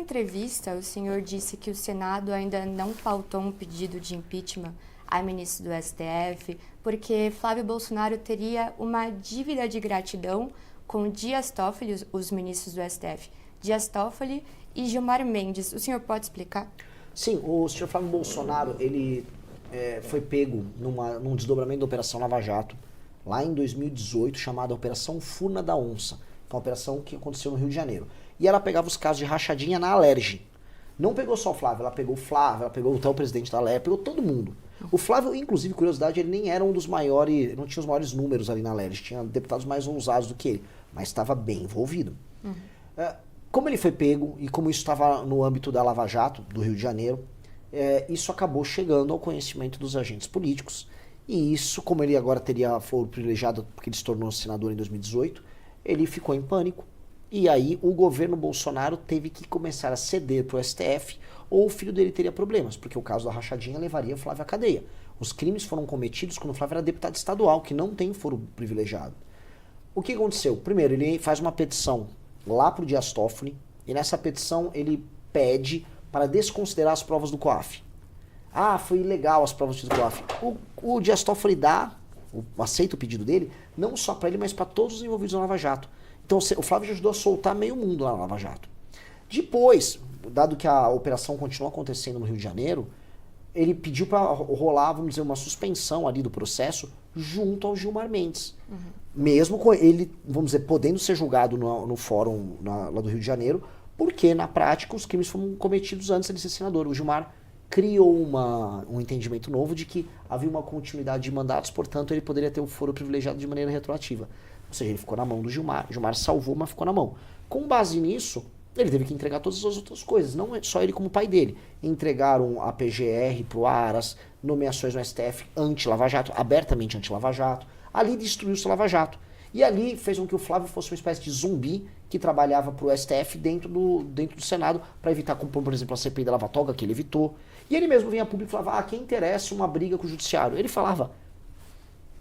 entrevista, o senhor disse que o Senado ainda não pautou um pedido de impeachment a ministro do STF, porque Flávio Bolsonaro teria uma dívida de gratidão com Dias Toffoli, os ministros do STF, Dias Toffoli e Gilmar Mendes. O senhor pode explicar? Sim, o senhor Flávio Bolsonaro, ele foi pego num desdobramento da Operação Lava Jato, lá em 2018, chamada Operação Furna da Onça, que é uma operação que aconteceu no Rio de Janeiro. E ela pegava os casos de rachadinha na Alerj. Não pegou só o Flávio, ela pegou o Flávio, ela pegou até o presidente da Alerj, pegou todo mundo. O Flávio, inclusive, curiosidade, ele nem era um dos maiores, não tinha os maiores números ali na Alerj, tinha deputados mais ousados do que ele, mas estava bem envolvido. Como ele foi pego e como isso estava no âmbito da Lava Jato, do Rio de Janeiro, isso acabou chegando ao conhecimento dos agentes políticos. E isso, como ele agora teria foro privilegiado, porque ele se tornou senador em 2018, ele ficou em pânico. E aí o governo Bolsonaro teve que começar a ceder para o STF, ou o filho dele teria problemas, porque o caso da rachadinha levaria o Flávio à cadeia. Os crimes foram cometidos quando o Flávio era deputado estadual, que não tem foro privilegiado. O que aconteceu? Primeiro, ele faz uma petição lá para o Dias Toffoli, e nessa petição ele pede para desconsiderar as provas do COAF. Ah, foi ilegal as provas do COAF. O Dias Toffoli aceita o pedido dele, não só para ele, mas para todos os envolvidos na Lava Jato. Então o Flávio já ajudou a soltar meio mundo lá na Lava Jato. Depois, dado que a operação continuou acontecendo no Rio de Janeiro, ele pediu para rolar, vamos dizer, uma suspensão ali do processo junto ao Gilmar Mendes. Mesmo com ele, vamos dizer, podendo ser julgado no fórum lá do Rio de Janeiro, porque na prática os crimes foram cometidos antes de ser senador. O Gilmar criou um entendimento novo de que havia uma continuidade de mandatos, portanto ele poderia ter o foro privilegiado de maneira retroativa. Ou seja, ele ficou na mão do Gilmar. Gilmar salvou, mas ficou na mão. Com base nisso, ele teve que entregar todas as outras coisas. Não só ele como o pai dele. Entregaram a PGR pro Aras, nomeações no STF anti-Lava Jato, abertamente anti-Lava Jato. Ali destruiu-se o Lava Jato. E ali fez com que o Flávio fosse uma espécie de zumbi que trabalhava pro STF dentro do Senado para evitar, como por exemplo, a CPI da Lava Toga, que ele evitou. E ele mesmo vinha a público e falava, quem interessa uma briga com o judiciário? Ele falava,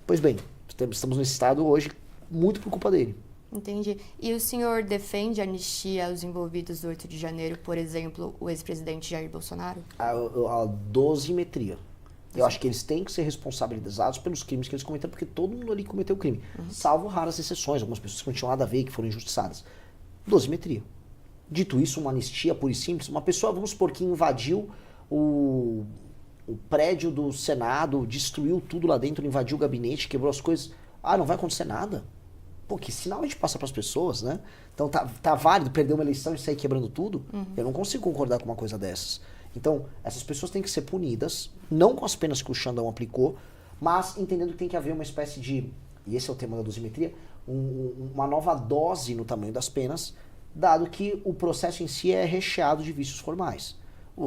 pois bem, estamos nesse estado hoje muito por culpa dele. Entendi. E o senhor defende a anistia aos envolvidos do 8 de janeiro, por exemplo, o ex-presidente Jair Bolsonaro? A dosimetria. Eu acho que eles têm que ser responsabilizados pelos crimes que eles cometeram, porque todo mundo ali cometeu crime. Salvo raras exceções, algumas pessoas que não tinham nada a ver, que foram injustiçadas. Dosimetria. Dito isso, uma anistia pura e simples, uma pessoa, vamos supor, que invadiu o prédio do Senado, destruiu tudo lá dentro, invadiu o gabinete, quebrou as coisas. Não vai acontecer nada. Pô, que sinal a gente passa para as pessoas, né? Então tá válido perder uma eleição e sair quebrando tudo? Eu não consigo concordar com uma coisa dessas. Então, essas pessoas têm que ser punidas, não com as penas que o Xandão aplicou, mas entendendo que tem que haver uma espécie de, e esse é o tema da dosimetria, uma nova dose no tamanho das penas, dado que o processo em si é recheado de vícios formais.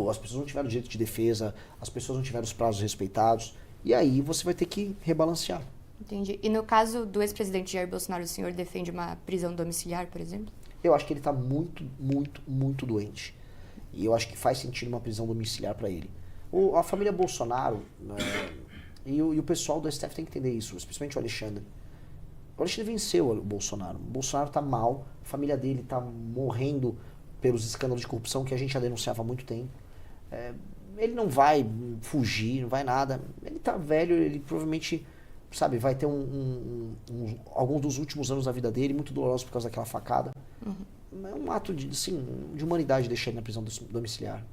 As pessoas não tiveram direito de defesa, as pessoas não tiveram os prazos respeitados, e aí você vai ter que rebalancear. Entendi. E no caso do ex-presidente Jair Bolsonaro, o senhor defende uma prisão domiciliar, por exemplo? Eu acho que ele está muito, muito, muito doente. E eu acho que faz sentido uma prisão domiciliar para ele. A família Bolsonaro e o pessoal do STF tem que entender isso, especialmente o Alexandre. O Alexandre venceu o Bolsonaro. O Bolsonaro está mal, a família dele está morrendo pelos escândalos de corrupção que a gente já denunciava há muito tempo. Ele não vai fugir, não vai nada. Ele está velho, ele provavelmente... sabe, vai ter alguns dos últimos anos da vida dele muito dolorosos por causa daquela facada. É um ato de humanidade deixar ele na prisão domiciliar.